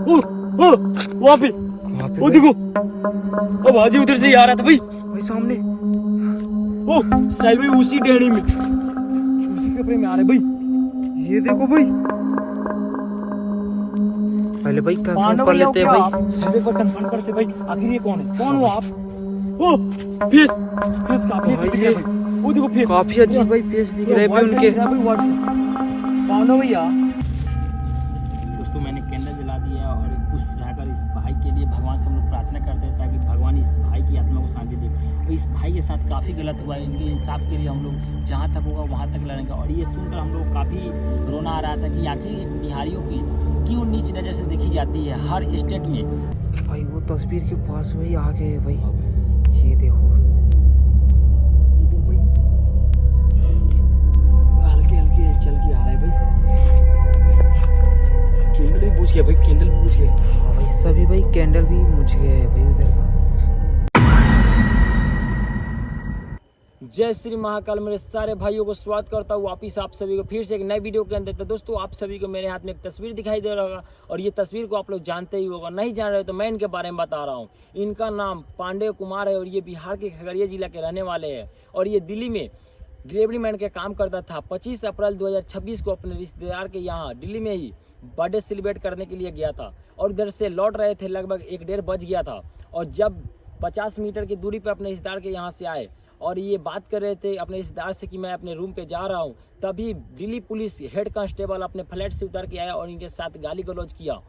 ओ वहाँ पे वो देखो, अब आजी उधर से ही आ रहा था भाई। भाई सामने। ओ साहिल भाई उसी डेहरी में, उसी कपड़े में आ रहे भाई। ये देखो भाई, पहले भाई कंफर्म पांडव कर भैया हो लेते हैं क्या भाई। आप? सर्वे पर कंफर्म करते भाई, आखिर ये कौन है? कौन हाँ हो भाई। आप? ओ फेस, फेस काफी भाई दिख रहा ये है भाई। वो देखो फेस, काफी अजीब भाई फेस दिख रहा है भाई वर्ड से उनके। दिख रहा है भाई, वर्ड से। पांडव भैया। दोस्तों मैंने कैंडल जला दिया और एक पुष्प चढ़ाकर इस भाई के लिए भगवान से हम लोग प्रार्थना करते हैं ताकि भगवान इस भाई की आत्मा को शांति दे। और इस भाई के साथ काफ़ी गलत हुआ है, इनके इंसाफ के लिए हम लोग जहाँ तक होगा वहाँ तक लड़ेंगे। और ये सुनकर हम लोग काफ़ी रोना आ रहा था कि आखिर बिहारियों की क्यों नीच नज़र से देखी जाती है हर स्टेट में। भाई वो तस्वीर के पास वही आ गए भाई, ये देखो। हल्के हल्के चल के आ रहा है भाई। कैंडल भी बुझ गया भाई, कैंडल भी बुझ गया। हाँ भाई सभी भाई कैंडल भी मुझ गए है भाई उधर का। जय श्री महाकाल। मेरे सारे भाइयों को स्वागत करता हूँ वापिस आप सभी को फिर से एक नए वीडियो के अंदर। तो दोस्तों आप सभी को मेरे हाथ में एक तस्वीर दिखाई दे रहा होगा और ये तस्वीर को आप लोग जानते ही होगा, नहीं जान रहे तो मैं इनके बारे में बता रहा हूँ। इनका नाम पांडे कुमार है और ये बिहार के खगड़िया जिला के रहने वाले हैं और ये दिल्ली में डिलीवरी मैन के काम करता था। 25 अप्रैल 2026 को अपने रिश्तेदार के यहाँ दिल्ली में ही बर्थडे सेलिब्रेट करने के लिए गया था और इधर से लौट रहे थे, लगभग 1-1:30 बज गया था। और जब 50 मीटर की दूरी पर अपने रिश्तेदार के यहाँ से आए और ये बात कर रहे थे अपने रिश्तेदार से कि मैं अपने रूम पे जा रहा हूँ, तभी दिल्ली पुलिस हेड कांस्टेबल अपने फ्लैट से उतर के आया और इनके साथ गाली गलौज किया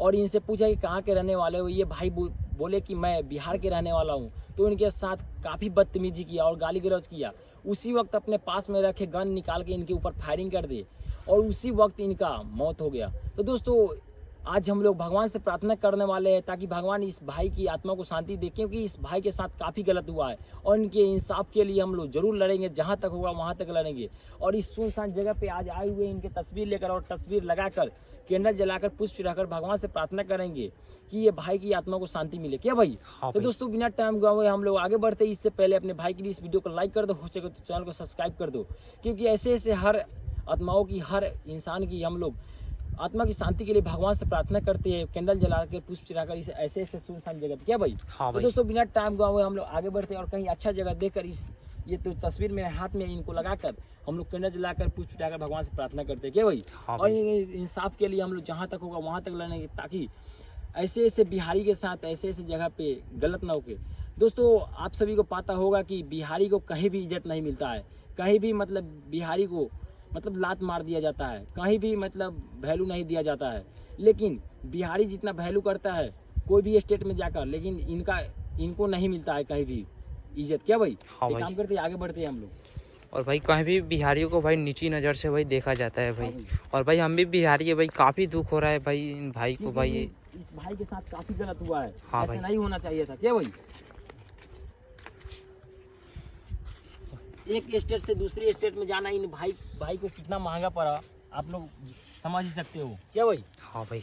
और इनसे पूछा कि कहाँ के रहने वाले हो। ये भाई बोले कि मैं बिहार के रहने वाला हूँ, तो इनके साथ काफ़ी बदतमीजी किया और गाली गलौज किया। उसी वक्त अपने पास में रखे गन निकाल के इनके ऊपर फायरिंग कर दी और उसी वक्त इनका मौत हो गया। तो दोस्तों आज हम लोग भगवान से प्रार्थना करने वाले हैं ताकि भगवान इस भाई की आत्मा को शांति दे, क्योंकि इस भाई के साथ काफ़ी गलत हुआ है और इनके इंसाफ के लिए हम लोग जरूर लड़ेंगे, जहाँ तक होगा वहाँ तक लड़ेंगे। और इस सुनसान जगह पे आज आए हुए इनके तस्वीर लेकर और तस्वीर लगाकर कैंडल जलाकर पुष्प चढ़ाकर भगवान से प्रार्थना करेंगे कि ये भाई की आत्मा को शांति मिले। क्या भाई? हाँ तो भाई। दोस्तों बिना टाइम गवाए हम लोग आगे बढ़ते हैं। इससे पहले अपने भाई के लिए इस वीडियो को लाइक कर दो, हो सके तो चैनल को सब्सक्राइब कर दो, क्योंकि ऐसे ऐसे हर आत्माओं की, हर इंसान की हम लोग आत्मा की शांति के लिए भगवान से प्रार्थना करते हैं कैंडल जला के पुष्प चढ़ाकर इस ऐसे ऐसे सुनसान जगह। क्या भाई? हाँ तो भाई। दोस्तों बिना टाइम गवाए हम लोग आगे बढ़ते हैं और कहीं अच्छा जगह देखकर इस ये तो तस्वीर मेरे हाथ में इनको लगाकर हम लोग कैंडल जलाकर पुष्प चढ़ाकर भगवान से प्रार्थना करते हैं। क्या भाई? हाँ और भाई। इंसाफ के लिए हम लोग जहाँ तक होगा वहाँ तक लड़ेंगे ताकि ऐसे ऐसे बिहारी के साथ ऐसे ऐसे जगह पे गलत ना होके। दोस्तों आप सभी को पता होगा कि बिहारी को कहीं भी इज्जत नहीं मिलता है, कहीं भी मतलब बिहारी को मतलब लात मार दिया जाता है, कहीं भी मतलब वैल्यू नहीं दिया जाता है। लेकिन बिहारी जितना वैल्यू करता है कोई भी स्टेट में जाकर, लेकिन इनको नहीं मिलता है कहीं भी इज्जत। क्या भाई? हाँ एक भाई। काम करते हैं आगे बढ़ते हैं हम लोग। और भाई कहीं भी बिहारियों को भाई नीची नज़र से भाई देखा जाता है भाई। और भाई हम भी बिहारी है भाई, काफ़ी दुख हो रहा है भाई इन भाई को भाई। इस भाई के साथ काफी गलत हुआ है। हाँ ऐसा भाई। नहीं होना चाहिए था। क्या भाई? एक स्टेट से दूसरी स्टेट में जाना इन भाई को कितना महंगा पड़ा आप लोग समझ ही सकते हो। क्या भाई? हाँ भाई।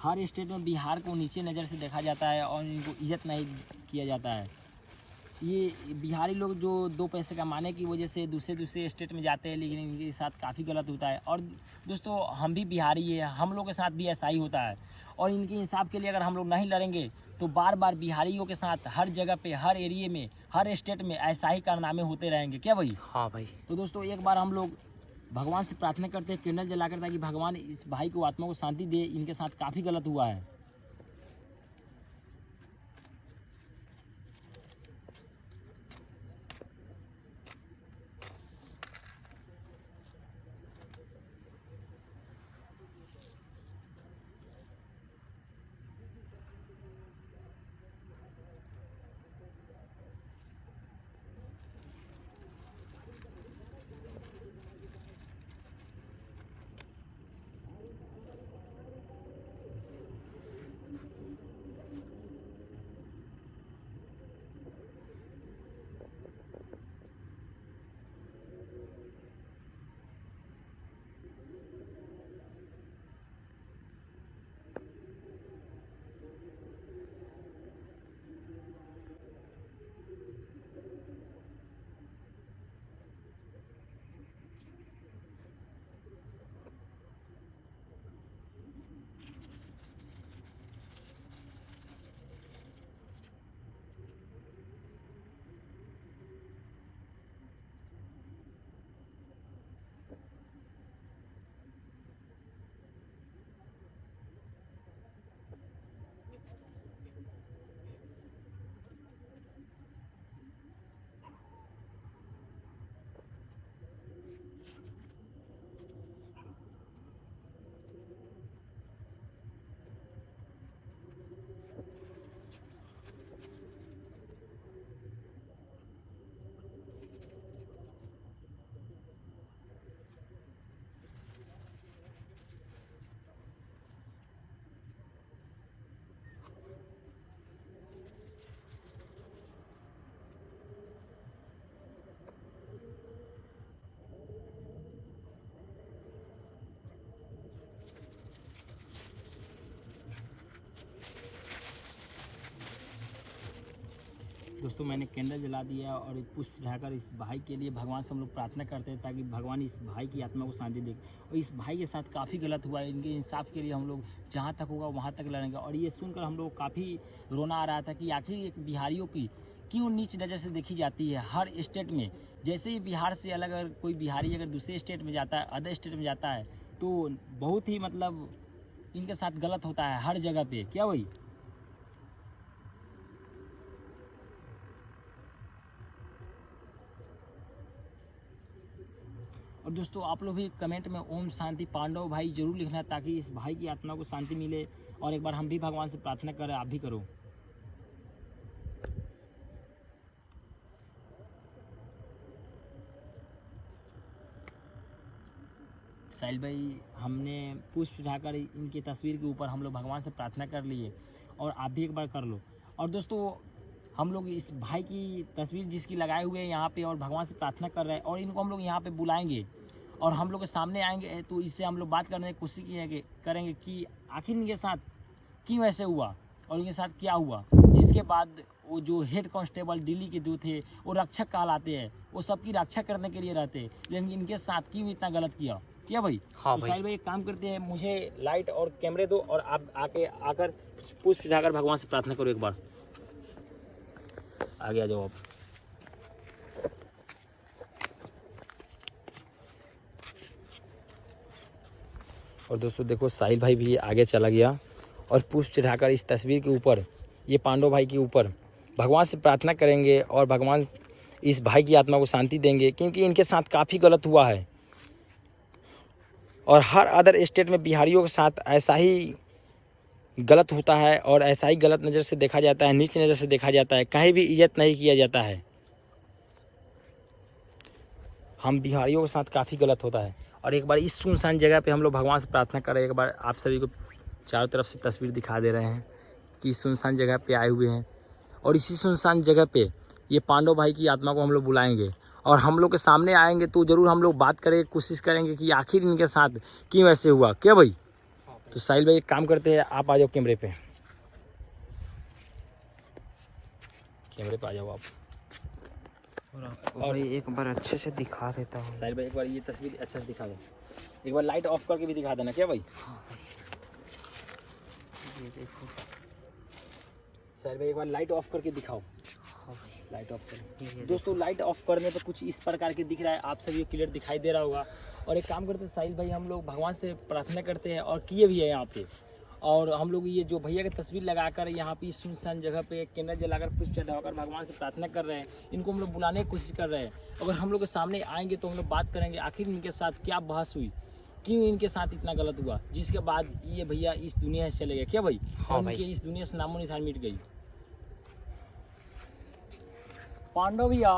हर स्टेट में बिहार को नीचे नज़र से देखा जाता है और इनको इज्जत नहीं किया जाता है। ये बिहारी लोग जो 2 पैसे कमाने की वजह से दूसरे स्टेट में जाते हैं, लेकिन इनके साथ काफ़ी गलत होता है। और दोस्तों हम भी बिहारी है, हम लोग के साथ भी ऐसा ही होता है और इनके इंसाफ के लिए अगर हम लोग नहीं लड़ेंगे तो बार बार बिहारियों के साथ हर जगह पे, हर एरिए में, हर स्टेट में ऐसा ही कारनामे होते रहेंगे। क्या भाई? हाँ भाई। तो दोस्तों एक बार हम लोग भगवान से प्रार्थना करते हैं कैंडल जलाकर ताकि भगवान इस भाई को आत्मा को शांति दे, इनके साथ काफ़ी गलत हुआ है। दोस्तों मैंने कैंडल जला दिया और एक पुष्प चढ़ाकर इस भाई के लिए भगवान से हम लोग प्रार्थना करते हैं ताकि भगवान इस भाई की आत्मा को शांति दे। और इस भाई के साथ काफ़ी गलत हुआ है, इनके इंसाफ के लिए हम लोग जहाँ तक होगा वहाँ तक लड़ेंगे। और ये सुनकर हम लोग काफ़ी रोना आ रहा था कि आखिर एक बिहारियों की क्यों नीच नज़र से देखी जाती है हर स्टेट में। जैसे ही बिहार से अलग अगर कोई बिहारी अगर दूसरे स्टेट में जाता है, अदर स्टेट में जाता है, तो बहुत ही मतलब इनके साथ गलत होता है हर जगह पे। क्या भाई? और दोस्तों आप लोग भी कमेंट में ओम शांति पांडव भाई जरूर लिखना ताकि इस भाई की आत्मा को शांति मिले। और एक बार हम भी भगवान से प्रार्थना करें, आप भी करो। साहिल भाई, हमने पुष्प चढ़ाकर इनकी तस्वीर के ऊपर हम लोग भगवान से प्रार्थना कर लिए और आप भी एक बार कर लो। और दोस्तों हम लोग इस भाई की तस्वीर जिसकी लगाए हुए हैं यहाँ पे और भगवान से प्रार्थना कर रहे हैं और इनको हम लोग यहाँ पे बुलाएंगे और हम लोग के सामने आएंगे तो इससे हम लोग बात करने की कोशिश करेंगे कि आखिर इनके साथ क्यों ऐसे हुआ और इनके साथ क्या हुआ। जिसके बाद वो जो हेड कांस्टेबल दिल्ली के जो थे वो रक्षक कहलाते हैं, वो सबकी रक्षा करने के लिए रहते हैं, लेकिन इनके साथ क्यों इतना गलत किया। क्या भाई? हाँ तो साहिल भाई एक काम करते हैं, मुझे लाइट और कैमरे दो और आप आकर पुष्प चढ़ाकर भगवान से प्रार्थना करो। एक बार आगे आ जाओ आप। और दोस्तों देखो साहिल भाई भी आगे चला गया और पुष्प चढ़ाकर इस तस्वीर के ऊपर, ये पांडव भाई के ऊपर भगवान से प्रार्थना करेंगे और भगवान इस भाई की आत्मा को शांति देंगे, क्योंकि इनके साथ काफ़ी गलत हुआ है। और हर अदर स्टेट में बिहारियों के साथ ऐसा ही गलत होता है और ऐसा ही गलत नज़र से देखा जाता है, नीच नज़र से देखा जाता है, कहीं भी इज्जत नहीं किया जाता है। हम बिहारियों के साथ काफ़ी गलत होता है। और एक बार इस सुनसान जगह पे हम लोग भगवान से प्रार्थना करें। एक बार आप सभी को चारों तरफ से तस्वीर दिखा दे रहे हैं कि इस सुनसान जगह पे आए हुए हैं और इसी सुनसान जगह पे ये पांडव भाई की आत्मा को हम लोग बुलाएंगे और हम लोग के सामने आएंगे तो ज़रूर हम लोग बात करें, कोशिश करेंगे कि आखिर इनके साथ क्यों ऐसे हुआ। क्या भाई? तो साहिल भाई एक काम करते हैं, आप आ जाओ कैमरे पे, कैमरे पे आ जाओ आप। और भाई एक बार अच्छे से दिखा देता हूँ। साहिल भाई एक बार ये तस्वीर अच्छे से दिखा दो, एक बार लाइट ऑफ करके भी दिखा देना। क्या भाई? हाँ भाई, ये देखो साहिल भाई एक बार लाइट ऑफ करके दिखाओ। हाँ भाई, लाइट ऑफ करें दोस्तों। लाइट ऑफ करने पर कुछ इस प्रकार के दिख रहा है, आप सभी को क्लियर दिखाई दे रहा होगा। और एक काम करते हैं साहिल भाई, हम लोग भगवान से प्रार्थना करते हैं और किए भी है यहाँ पे। और हम लोग ये जो भैया की तस्वीर लगाकर यहाँ पे सुनसान जगह पे कैंडल जलाकर पुष्प चढ़ाकर भगवान से प्रार्थना कर रहे हैं। इनको हम लोग बुलाने की कोशिश कर रहे हैं। अगर हम लोग के सामने आएंगे तो हम लोग बात करेंगे आखिर इनके साथ क्या बहस हुई, क्यों इनके साथ इतना गलत हुआ, जिसके बाद ये भैया इस दुनिया से चले गए। क्या भाई? हाँ भाई, इस दुनिया से नामो निशान मिट गई। पांडव भैया,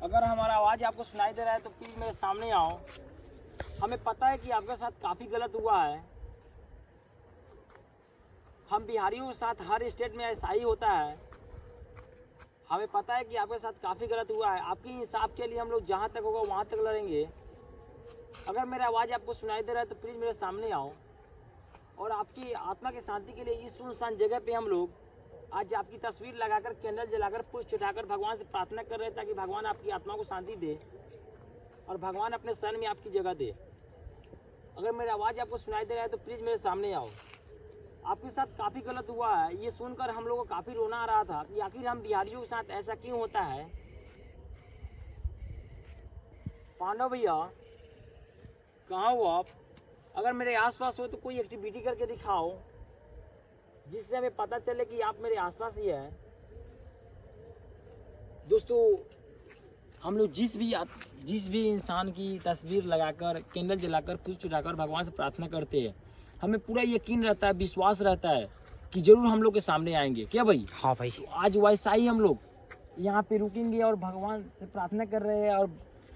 अगर हमारा आवाज़ आपको सुनाई दे रहा है तो प्लीज़ मेरे सामने आओ। हमें पता है कि आपके साथ काफ़ी गलत हुआ है। हम बिहारियों के साथ हर स्टेट में ऐसा ही होता है। हमें पता है कि आपके साथ काफ़ी गलत हुआ है। आपके इंसाफ के लिए हम लोग जहाँ तक होगा वहाँ तक लड़ेंगे। अगर मेरा आवाज़ आपको सुनाई दे रहा है तो प्लीज़ मेरे सामने आओ और आपकी आत्मा की शांति के लिए इस सुनसान जगह पे हम लोग आज आपकी तस्वीर लगाकर कैंडल जलाकर पुष्प चढ़ाकर भगवान से प्रार्थना कर रहे हैं ताकि भगवान आपकी आत्मा को शांति दे और भगवान अपने शरण में आपकी जगह दे। अगर मेरी आवाज़ आपको सुनाई दे रहा है तो प्लीज़ मेरे सामने आओ। आपके साथ काफ़ी गलत हुआ है। ये सुनकर हम लोगों को काफ़ी रोना आ रहा था कि आखिर हम बिहारियों के साथ ऐसा क्यों होता है। पांडव भैया कहाँ हो आप? अगर मेरे आसपास हो तो कोई एक्टिविटी करके दिखाओ जिससे हमें पता चले कि आप मेरे आसपास ही है। दोस्तों हम लोग जिस भी इंसान की तस्वीर लगाकर कैंडल जलाकर पुष्प चढ़ाकर भगवान से प्रार्थना करते हैं, हमें पूरा यकीन रहता है, विश्वास रहता है कि जरूर हम लोग के सामने आएंगे। क्या भाई? हाँ भाई, तो आज वैसा ही हम लोग यहाँ पे रुकेंगे और भगवान से प्रार्थना कर रहे हैं और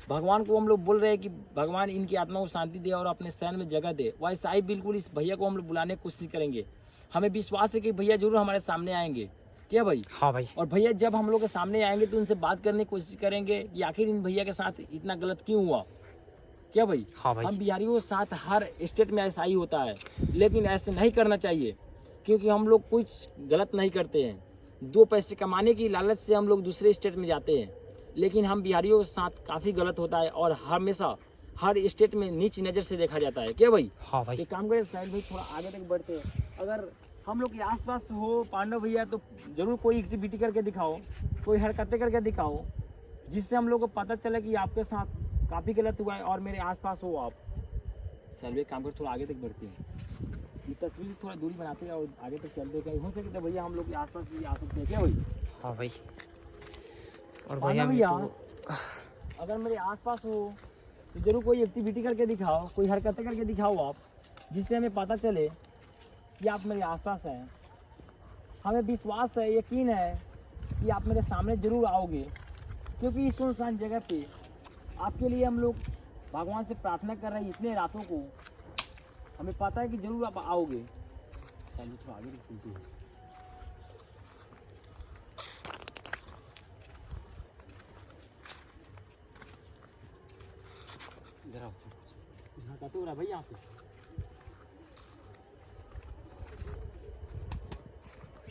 भगवान को हम लोग बोल रहे हैं कि भगवान इनकी आत्मा को शांति दे और अपने शरण में जगह दे। वैसा ही बिल्कुल इस भैया को हम लोग बुलाने की कोशिश करेंगे। हमें विश्वास है कि भैया जरूर हमारे सामने आएंगे। क्या भाई? हाँ भाई, और भैया जब हम लोग के सामने आएंगे तो उनसे बात करने की कोशिश करेंगे कि आखिर इन भैया के साथ इतना गलत क्यों हुआ। क्या भाई? हाँ भाई, हम बिहारियों के साथ हर स्टेट में ऐसा ही होता है, लेकिन ऐसे नहीं करना चाहिए क्योंकि हम लोग कुछ गलत नहीं करते हैं। दो पैसे कमाने की लालच से हम लोग दूसरे स्टेट में जाते हैं, लेकिन हम बिहारियों के साथ काफ़ी गलत होता है और हमेशा हर स्टेट में नीच नज़र से देखा जाता है। क्या भाई? हाँ भाई। एक काम करें साहिल भाई, थोड़ा आगे तक बढ़ते हैं। अगर हम लोग के आसपास हो पांडव भैया तो जरूर कोई एक्टिविटी करके दिखाओ, कोई हरकतें करके दिखाओ, जिससे हम लोग को पता चले कि आपके साथ काफ़ी गलत हुआ है और मेरे आसपास हो आप। साहिल भाई काम कर, थोड़ा आगे तक बढ़ते हैं। ये तस्वीर थोड़ा दूरी बनाते हैं और आगे तक चलते हैं। हो सके तो भैया हम लोग के आसपास भी आ सकते हैं। क्या भाई? हाँ भाई। और पांडव भैया भैया अगर मेरे आसपास हो तो जरूर कोई एक्टिविटी करके दिखाओ, कोई हरकतें करके दिखाओ आप, जिससे हमें पता चले कि आप मेरे आसपास हैं। हमें विश्वास है, यकीन है कि आप मेरे सामने जरूर आओगे, क्योंकि इस सुनसान जगह पे आपके लिए हम लोग भगवान से प्रार्थना कर रहे हैं इतने रातों को। हमें पता है कि जरूर आप आओगे। चलिए थोड़ा आगे चलते हैं। इधर आओ, यहाँ काटे हो रहा है भाई, यहाँ पे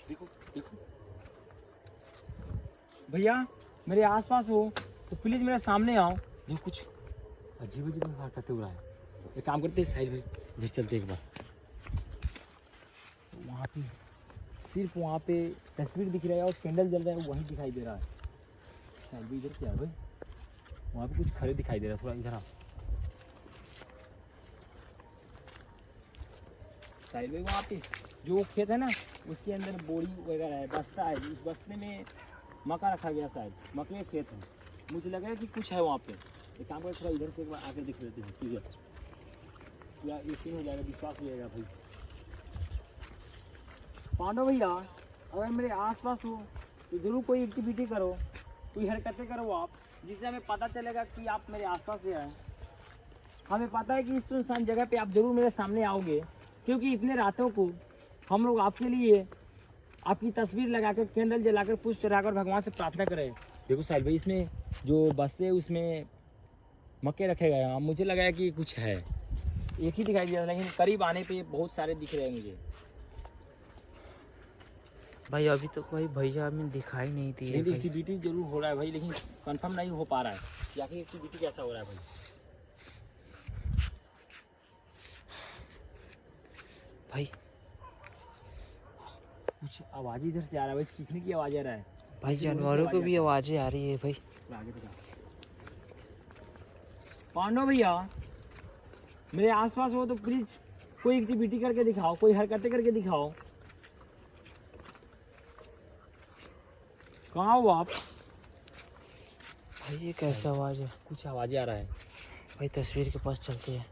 देखो देखो भैया मेरे आसपास हो तो प्लीज मेरे सामने आओ। देखो कुछ अजीब अजीब हरकतें हो रहा है। एक काम करते हैं साहिल भाई, इधर चलते एक बार। वहाँ पे सिर्फ वहाँ पे तस्वीर दिख रहा है और कैंडल जल रहा है, वहीं दिखाई दे रहा है। साहिल भाई इधर क्या है भाई? वहाँ पे कुछ खड़े दिखाई दे रहा है, थोड़ा इधर आओ। साहिल भाई वहाँ पे जो खेत है ना, उसके अंदर बोरी वगैरह है, बस्ता है। उस बस्ते में मक्का रखा गया, शायद मक्के का खेत है। मुझे लग रहा है कि कुछ है वहाँ पे। एक काम कर, थोड़ा इधर से एक बार आके दिख लेते हैं। ठीक है, या यकीन हो जाएगा, विश्वास हो जाएगा भाई। पांडव भैया अगर मेरे आसपास हो तो जरूर कोई एक्टिविटी करो, कोई हरकतें करो आप, जिससे हमें पता चलेगा कि आप मेरे आसपास से हैं। हमें पता है कि इस सुनसान जगह पे आप जरूर मेरे सामने आओगे, क्योंकि इतने रातों को हम लोग आपके लिए आपकी तस्वीर लगाकर, कैंडल जलाकर, पुष्प चढ़ाकर भगवान से प्रार्थना करें। देखो साहिल भाई, इसमें जो बस्ते हैं उसमें मक्के रखे गए हैं। मुझे लगा है कि कुछ है, एक ही दिखाई दिया, लेकिन करीब आने पे बहुत सारे दिख रहे हैं मुझे। भाई अभी तो कोई भैया हमें दिखाई नहीं दी है भाई। एक्टिविटी जरूर हो रहा है भाई, लेकिन कंफर्म नहीं हो पा रहा है कि आखिर एक्टिविटी कैसा हो रहा है भाई। भाई कुछ आवाज़ इधर से आ रहा है भाई, चीखने की आवाज़ आ रहा है भाई जानवरों को भी आवाज़ें आ रही है भाई। आगे तक पांडव भैया मेरे आसपास हो तो प्लीज कोई एक्टिविटी करके दिखाओ, कोई हरकतें करके दिखाओ। कहाँ हो आप? भाई ये कैसा आवाज़ है? कुछ आवाज़ें आ रहा है भाई तस्वीर के पास चलते हैं।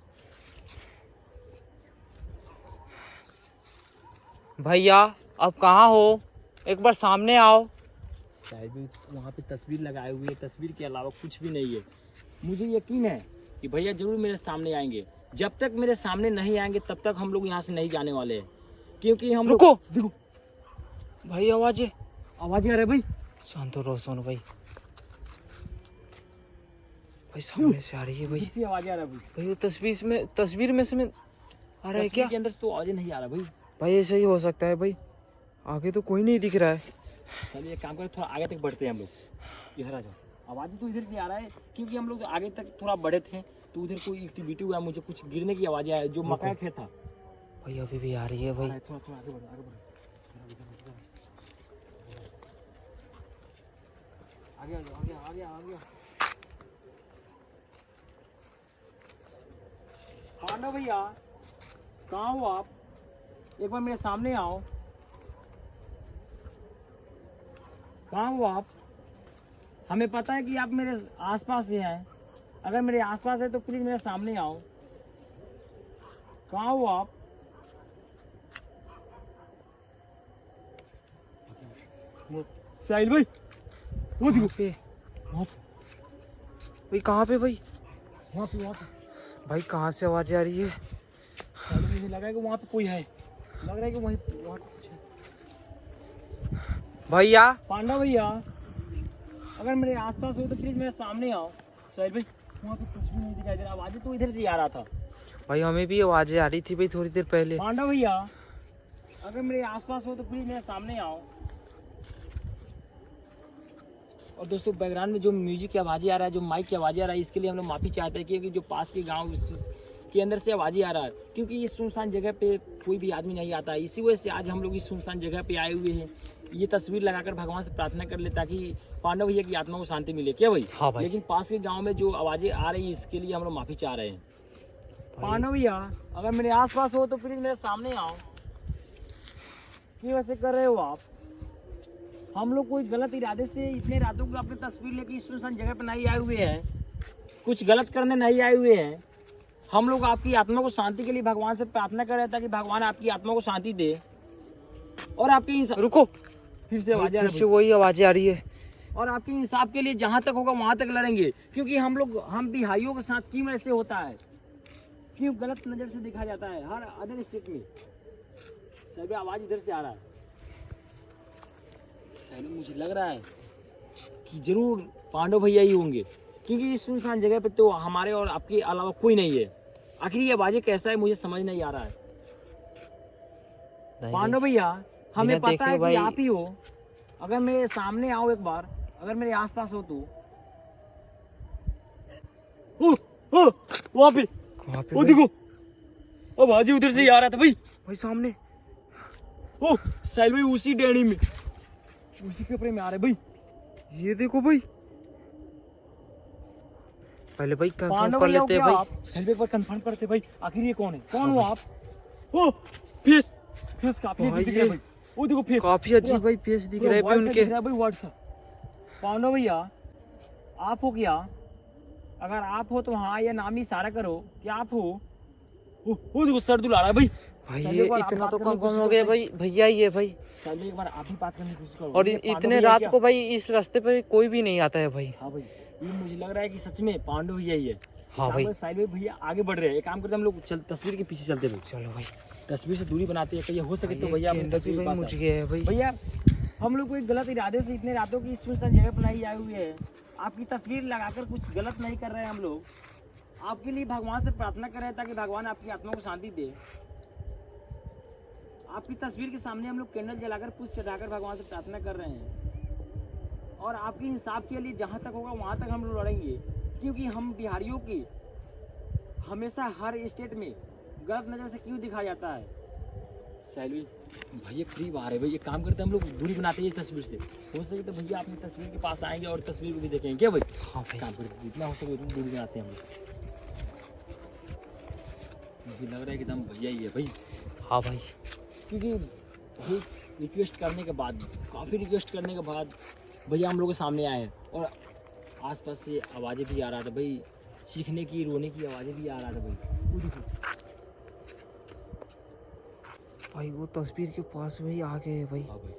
भैया अब कहाँ हो? एक बार सामने आओ। शायद भी वहाँ पे तस्वीर लगाए हुए है, तस्वीर के अलावा कुछ भी नहीं है। मुझे यकीन है कि भैया जरूर मेरे सामने आएंगे। जब तक मेरे सामने नहीं आएंगे तब तक हम लोग यहाँ से नहीं जाने वाले हैं, क्योंकि हम रुको। देखो भाई आवाज़ आ रहा है भाई। शांत हो सोनू भाई। भाई सामने से आ रही है भाई। किसी आवाज़ आ रहा है भाई। भाई वो तस्वीर में से में आ रहा है क्या? के अंदर से तो आवाज़ नहीं आ रहा भाई। भाई ऐसा ही हो सकता है भाई, आगे तो कोई नहीं दिख रहा है। चलिए एक काम करें, थोड़ा आगे तक बढ़ते हैं हम लोग। इधर आ जाओ। आवाज़ तो इधर से आ रहा है, क्योंकि हम लोग आगे तक थोड़ा बढ़े थे तो उधर कोई एक्टिविटी हुआ, मुझे कुछ गिरने की आवाज़ आई, जो मक्का खेत था। भाई अभी भी आ रही है भाई। थोड़ा थोड़ा आगे बढ़ो, आगे बढ़ो। आगे आ जाओ, आगे आगे आगे। पांडव भैया कहाँ हो आप? एक बार मेरे सामने आओ। कहाँ हो आप? हमें पता है कि आप मेरे आसपास ही हैं। अगर मेरे आसपास है तो प्लीज मेरे सामने आओ। कहाँ हो आप? साहिल भाई वो देखो पे वहाँ भाई, कहाँ पे भाई? पे भाई कहाँ से आवाज़ आ रही है? साहिल, मुझे लगा है कि वहाँ पे कोई है, लग रहा है कि वहाँ कुछ है। भैया पांडव भैया अगर मेरे आसपास हो तो प्लीज मेरे सामने आओ। साहिल भाई वहाँ पे कुछ भी नहीं दिखाई दे रहा, आवाज़ें तो इधर से आ रहा था। भाई हमें भी आवाज़ें आ रही थी भाई थोड़ी देर पहले। पांडव भैया अगर मेरे आसपास हो तो प्लीज मेरे सामने आओ। और दोस्तों बैकग्राउंड में जो म्यूजिक की आवाज़ें आ रहा है, जो माइक की आवाज़ें आ रहा है, इसके लिए हम लोग माफ़ी चाहते हैं क्योंकि जो पास के गाँव के अंदर से आवाज़ें आ रहा है, क्योंकि इस सुनसान जगह पे कोई भी आदमी नहीं आता है। इसी वजह से आज हम लोग इस सुनसान जगह पे आए हुए हैं। ये तस्वीर लगाकर भगवान से प्रार्थना कर ले ताकि पांडव भैया की आत्मा को शांति मिले। क्या भाई? हाँ भाई। लेकिन पास के गाँव में जो आवाज़ें आ रही है इसके लिए हम लोग माफ़ी चाह रहे हैं। पांडव भैया अगर मेरे आसपास हो तो प्लीज मेरे सामने आओ। क्यों वैसे कर रहे हो आप? हम लोग कोई गलत इरादे से इतने रातों को अपनी तस्वीर लेके इस सुनसान जगह पर नहीं आए हुए हैं, कुछ गलत करने नहीं आए हुए हैं। हम लोग आपकी आत्मा को शांति के लिए भगवान से प्रार्थना कर रहे हैं ताकि भगवान आपकी आत्मा को शांति दे और आपकी रुको, फिर से आवाज़ आ फिर रही से वही आवाजें आ रही है। और आपके इंसाफ के लिए जहाँ तक होगा वहाँ तक लड़ेंगे, क्योंकि हम बिहारियों के साथ क्यों ऐसे होता है, क्यों गलत नज़र से देखा जाता है हर अदर स्टेट में। सभी आवाज़ इधर से आ रहा है। सही मुझे लग रहा है कि जरूर पांडव भैया ही होंगे, क्योंकि इस सुनसान जगह पे तो हमारे और आपके अलावा कोई नहीं है। आखिर ये आवाज़ें कैसा है मुझे समझ नहीं आ रहा है। पांडव भैया हमें पता है कि आप ही हो। अगर मेरे सामने आओ एक बार, अगर मेरे आसपास हो तो। वहाँ पे वो देखो, अब हाजी उधर से ही आ रहा था भाई। भाई सामने ओ साहिल भाई उसी डेढ़ी में, उसी कपड़े में आ रहे भाई। ये देखो भाई, पहले भाई कंफर्म कर लेते हैं भाई। साहिल भाई एक बार कंफर्म करते भाई, आखिर ये कौन है? कौन हो आप? ओ फेस काफी अजीब दिख रहा है भाई। वो देखो फेस काफी अजीब भाई फेस दिख रहा है भाई उनके। भाई व्हाट्सएप पांडव भैया आप हो क्या? अगर आप हो तो हाँ या नाम ही इशारा करो कि आप हो। वो देखो सर दुला रहा है भाई। भाई ये इतना तो कंफर्म हो गया भाई, भैया ही है भाई। साले एक बार आप ही बात करने की कोशिश करो। और इतने रात को भाई इस रास्ते पे कोई भी नहीं आता है भाई। हाँ भाई, ये मुझे लग रहा है कि सच में पांडव भैया ही है। हाँ भाई। साहिल भाई भैया आगे बढ़ रहे हैं। एक काम करते हैं हम लोग तस्वीर के पीछे चलते हैं। चलो भाई, तस्वीर से दूरी बनाते हैं। कहीं हो सके तो भैया मुझ गया है भाई। भैया हम लोग कोई गलत इरादे से इतने रातों की इस सुनसान जगह पर नहीं आए हुए हैं। आपकी तस्वीर लगाकर कुछ गलत नहीं कर रहे हैं। हम लोग आपके लिए भगवान से प्रार्थना कर रहे हैं ताकि भगवान आपकी आत्मा को शांति दे। आपकी तस्वीर के सामने हम लोग कैंडल जलाकर पुष्प चढ़ाकर भगवान से प्रार्थना कर रहे हैं और आपके इंसाफ के लिए जहाँ तक होगा वहाँ तक हम लोग लड़ेंगे, क्योंकि हम बिहारियों की हमेशा हर स्टेट में गलत नज़र से क्यों दिखाया जाता है। सैलवी भैया करीब आ रहे भाई, एक काम करते हैं हम लोग दूरी बनाते हैं तस्वीर से। हो सके तो भैया अपनी तस्वीर के पास आएंगे और तस्वीर को भी देखेंगे। क्या भाई? हाँ भाई, काम करते जितना हो सके उतनी दूरी बनाते हैं हम लोग। मुझे लग रहा है कि एकदम भैया ही है भाई। हाँ भाई, क्योंकि रिक्वेस्ट करने के बाद, काफ़ी रिक्वेस्ट करने के बाद भैया हम लोग के सामने आए हैं और आसपास से आवाज़ें भी आ रहा था भाई, चीखने की रोने की आवाज़ें भी आ रहा था भाई। वो देखो भाई वो तस्वीर के पास भाई आ गए भाई। हाँ भाई,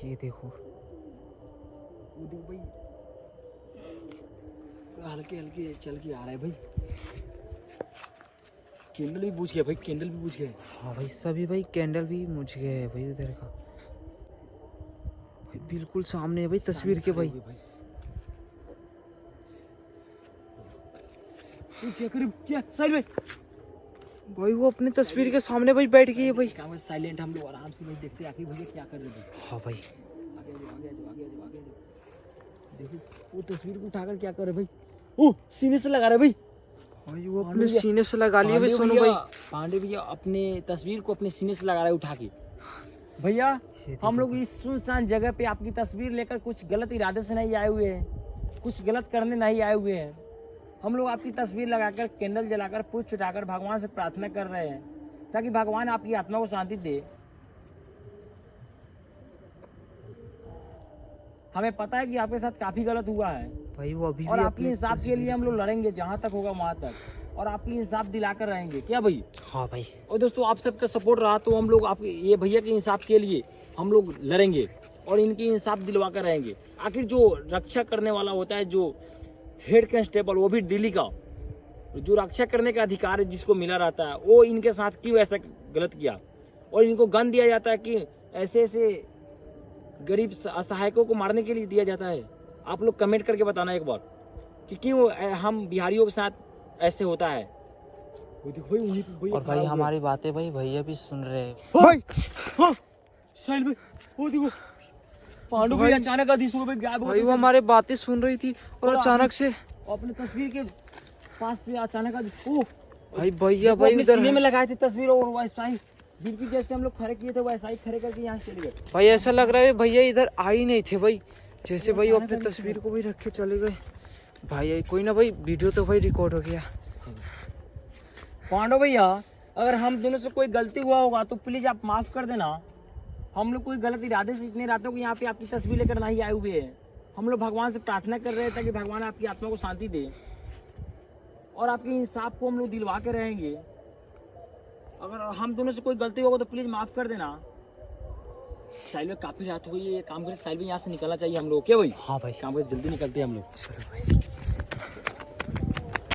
ये देखो, वो देखो भाई, हल्के हल्के चल के आ रहा है भाई। कैंडल भी बुझ गया भाई, कैंडल भी बुझ गया। हाँ भाई, सभी भाई कैंडल भी मुझ गए है भाई उधर का भाई, बिल्कुल सामने है भाई तस्वीर के भाई। क्या करे क्या साहिल भाई? भाई वो अपने तस्वीर के सामने भाई बैठ गई है भाई। साइलेंट हम लोग आराम से नहीं देखते आखिर भैया क्या कर रहे थे। हाँ भाई, आगे आ जाओ, आगे आ जाओ, आगे आ जाओ, आगे आ जाओ। देखो वो तस्वीर को उठाकर क्या कर रहे भाई? ओ सीने से लगा रहे भाई। भाई वो अपने सीने से लगा लिए भाई सोनू भाई। पांडे भैया अपने तस्वीर को अपने सीने से लगा रहे उठा के। भैया हम लोग इस सुनसान जगह पे आपकी तस्वीर लेकर कुछ गलत इरादे से नहीं आए हुए हैं, कुछ गलत करने नहीं आए हुए हैं। हम लोग आपकी तस्वीर लगाकर कैंडल जलाकर पुष्प चढ़ाकर भगवान से प्रार्थना कर रहे हैं ताकि भगवान आपकी आत्मा को शांति दे। हमें पता है कि आपके साथ काफी गलत हुआ है भाई वो अभी और भी आपकी इंसाफ के लिए हम लोग लड़ेंगे जहाँ तक होगा वहाँ तक, और आपकी इंसाफ दिलाकर रहेंगे। क्या भाई? हाँ भाई। और दोस्तों आप सबका सपोर्ट रहा तो हम लोग आपके ये भैया के इंसाफ के लिए हम लोग लड़ेंगे और इनकी इंसाफ दिलवा कर रहेंगे। आखिर जो रक्षा करने वाला होता है, जो हेड कांस्टेबल, वो भी दिल्ली का, जो रक्षा करने का अधिकार है जिसको मिला रहता है, वो इनके साथ क्यों ऐसा गलत किया और इनको गन दिया जाता है कि ऐसे ऐसे गरीब असहायकों को मारने के लिए दिया जाता है। आप लोग कमेंट करके बताना एक बार कि क्यों हम बिहारियों के साथ ऐसे होता है। और भाई हमारी बातें भाई भैया भी सुन रहे हैं भाई। हाँ साहिल भाई, वो देखो पांडु भाई अचानक अधीश हो गए, गायब हो भाई गए। वो हमारे बातें सुन रही थी और और अचानक से अपने तस्वीर के पास से अचानक ओ भाई भैया वो भाई अपने उधर सीने है। में लगाए थे तस्वीर और वैसा ही बिल्कुल जैसे हम लोग खड़े किए थे वैसा ही खड़े करके यहाँ चले गए। भाई ऐसा लग रहा है भैया इधर आ ही नहीं थे भाई, जैसे भाई वो अपने तस्वीर को भी रख के चले गए। भाई कोई ना भाई, वीडियो तो भाई रिकॉर्ड हो गया। पांडव भैया अगर हम दोनों से कोई गलती हुआ होगा तो प्लीज आप माफ कर देना। हम लोग कोई गलत इरादे से इतने रातों को यहाँ पे आपकी तस्वीर लेकर नहीं आए हुए हैं। हम लोग भगवान से प्रार्थना कर रहे हैं ताकि भगवान आपकी आत्मा को शांति दे और आपके इंसाफ को हम लोग दिलवा के रहेंगे। अगर हम दोनों से कोई गलती होगा तो प्लीज माफ कर देना। साहिल में काफी रात हो गई है, ये काम करे साहिल में यहाँ से निकलना चाहिए हम लोग। क्या भाई? हाँ भाई काम करे जल्दी निकलते हैं हम लोग। चलो भाई।